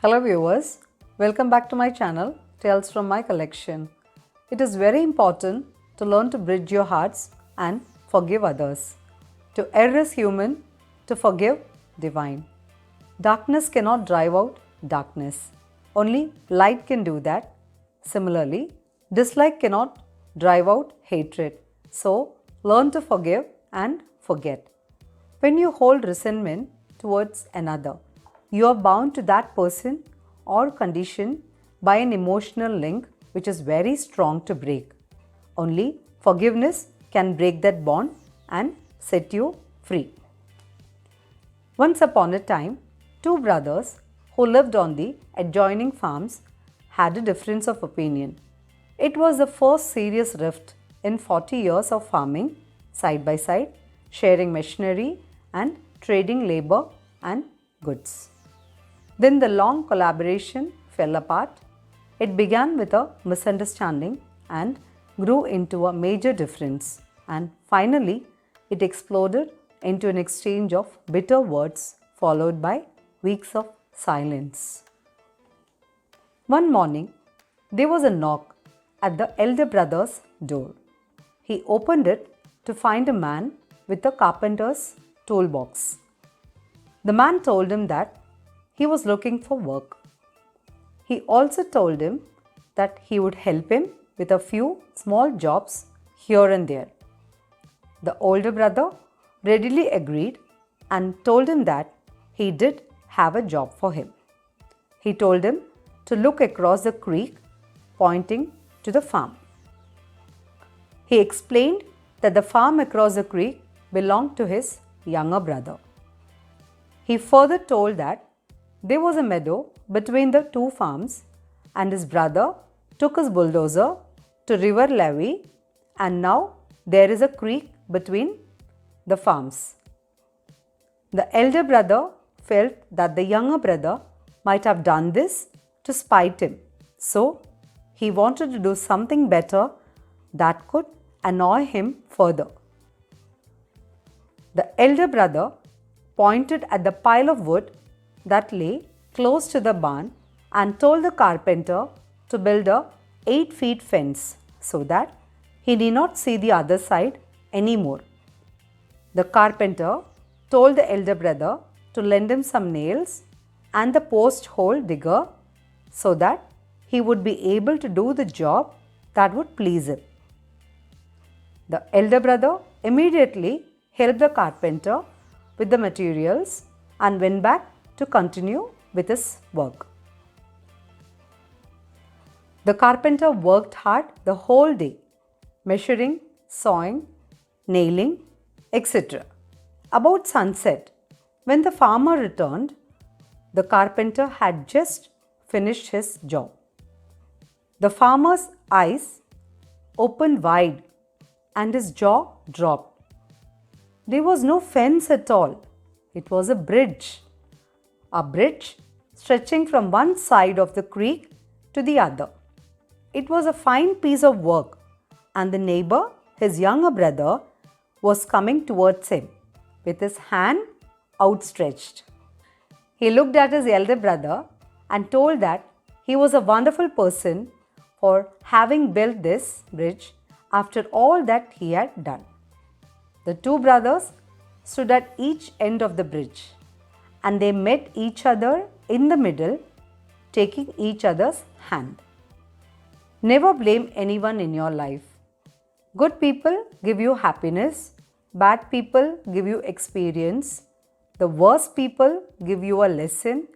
Hello viewers, welcome back to my channel Tales from my collection. It is very important to learn to bridge your hearts and forgive others. To err is human, to forgive divine. Darkness cannot drive out darkness. Only light can do that. Similarly, dislike cannot drive out hatred. So, learn to forgive and forget. When you hold resentment towards another, you are bound to that person or condition by an emotional link which is very strong to break. Only forgiveness can break that bond and set you free. Once upon a time, two brothers who lived on the adjoining farms had a difference of opinion. It was the first serious rift in 40 years of farming side by side, sharing machinery and trading labor and goods. Then the long collaboration fell apart. It began with a misunderstanding and grew into a major difference, and finally it exploded into an exchange of bitter words followed by weeks of silence. One morning, there was a knock at the elder brother's door. He opened it to find a man with a carpenter's toolbox. The man told him that he was looking for work. He also told him that he would help him with a few small jobs here and there. The older brother readily agreed and told him that he did have a job for him. He told him to look across the creek, pointing to the farm. He explained that the farm across the creek belonged to his younger brother. He further told that there was a meadow between the two farms and his brother took his bulldozer to river levee, and now there is a creek between the farms. The elder brother felt that the younger brother might have done this to spite him, so he wanted to do something better that could annoy him further. The elder brother pointed at the pile of wood that lay close to the barn and told the carpenter to build a 8-foot fence so that he need not see the other side anymore. The carpenter told the elder brother to lend him some nails and the post hole digger so that he would be able to do the job that would please him. The elder brother immediately helped the carpenter with the materials and went back to continue with his work. The carpenter worked hard the whole day, measuring, sawing, nailing, etc. About sunset, when the farmer returned, the carpenter had just finished his job. The farmer's eyes opened wide and his jaw dropped. There was no fence at all. It was a bridge stretching from one side of the creek to the other. It was a fine piece of work, and the neighbor, his younger brother, was coming towards him with his hand outstretched. He looked at his elder brother and told that he was a wonderful person for having built this bridge after all that he had done. The two brothers stood at each end of the bridge, and they met each other in the middle, taking each other's hand. Never blame anyone in your life. Good people give you happiness, bad people give you experience, the worst people give you a lesson,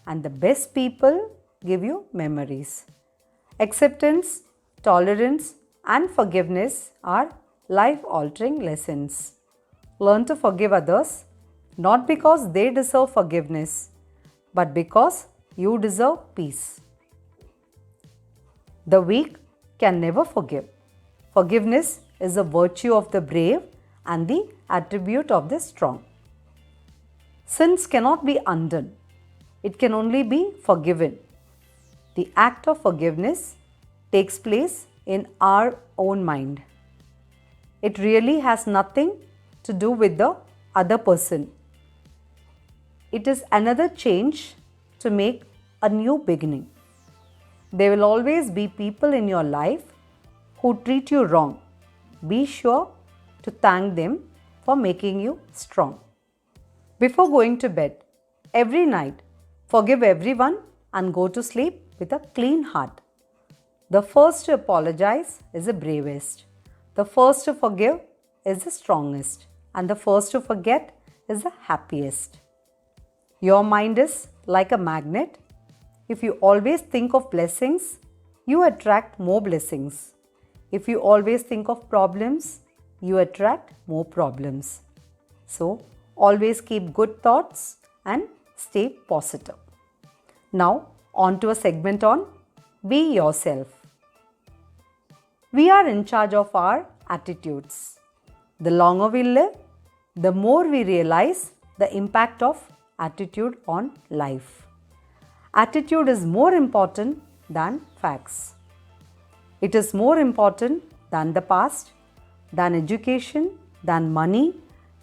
and the best people give you memories. Acceptance, tolerance, and forgiveness are life-altering lessons. Learn to forgive others, not because they deserve forgiveness, but because you deserve peace. The weak can never forgive. Forgiveness is a virtue of the brave and the attribute of the strong. Sins cannot be undone. It can only be forgiven. The act of forgiveness takes place in our own mind. It really has nothing to do with the other person. It is another change to make a new beginning. There will always be people in your life who treat you wrong. Be sure to thank them for making you strong. Before going to bed, every night, forgive everyone and go to sleep with a clean heart. The first to apologize is the bravest. The first to forgive is the strongest. And the first to forget is the happiest. Your mind is like a magnet. If you always think of blessings, you attract more blessings. If you always think of problems, you attract more problems. So, always keep good thoughts and stay positive. Now, on to a segment on Be Yourself. We are in charge of our attitudes. The longer we live, the more we realize the impact of attitude on life. Attitude is more important than facts. It is more important than the past, than education, than money,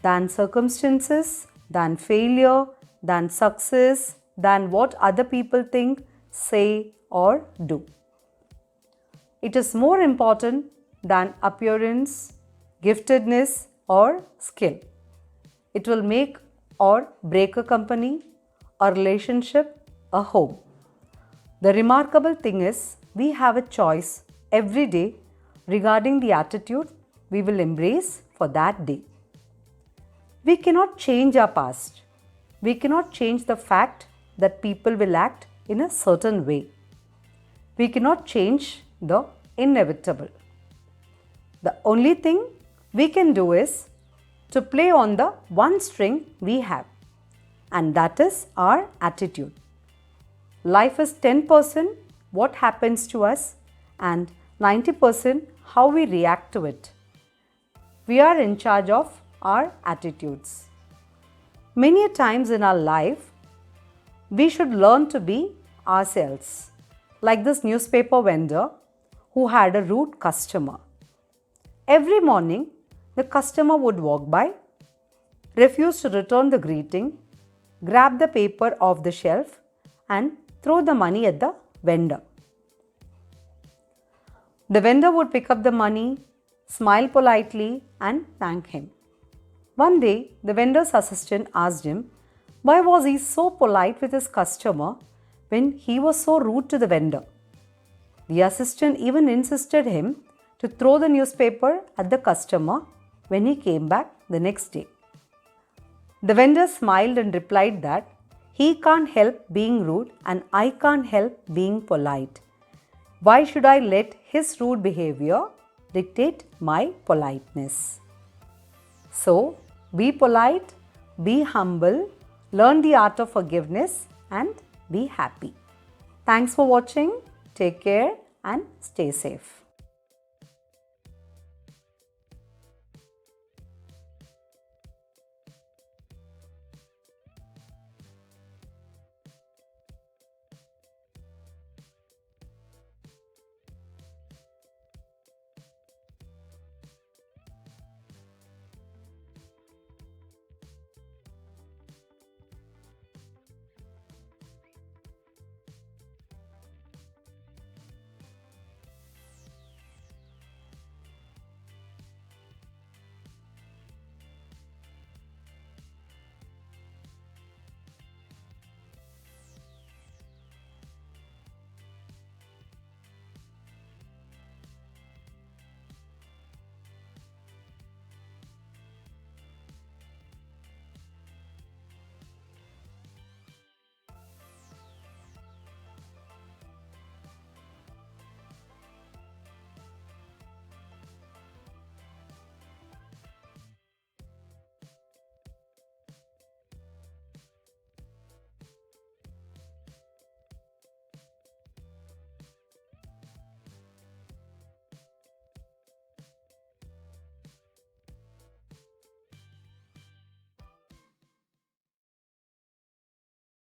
than circumstances, than failure, than success, than what other people think, say, or do. It is more important than appearance, giftedness, or skill. It will make or break a company, a relationship, a home. The remarkable thing is, we have a choice every day regarding the attitude we will embrace for that day. We cannot change our past. We cannot change the fact that people will act in a certain way. We cannot change the inevitable. The only thing we can do is to play on the one string we have, and that is our attitude. Life is 10% what happens to us and 90% how we react to it. We are in charge of our attitudes. Many times in our life, we should learn to be ourselves. Like this newspaper vendor who had a rude customer. Every morning, the customer would walk by, refuse to return the greeting, grab the paper off the shelf and throw the money at the vendor. The vendor would pick up the money, smile politely and thank him. One day, the vendor's assistant asked him, why was he so polite with his customer when he was so rude to the vendor? The assistant even insisted him to throw the newspaper at the customer when he came back the next day. The vendor smiled and replied that he can't help being rude and I can't help being polite. Why should I let his rude behavior dictate my politeness? So, be polite, be humble, learn the art of forgiveness and be happy. Thanks for watching. Take care and stay safe.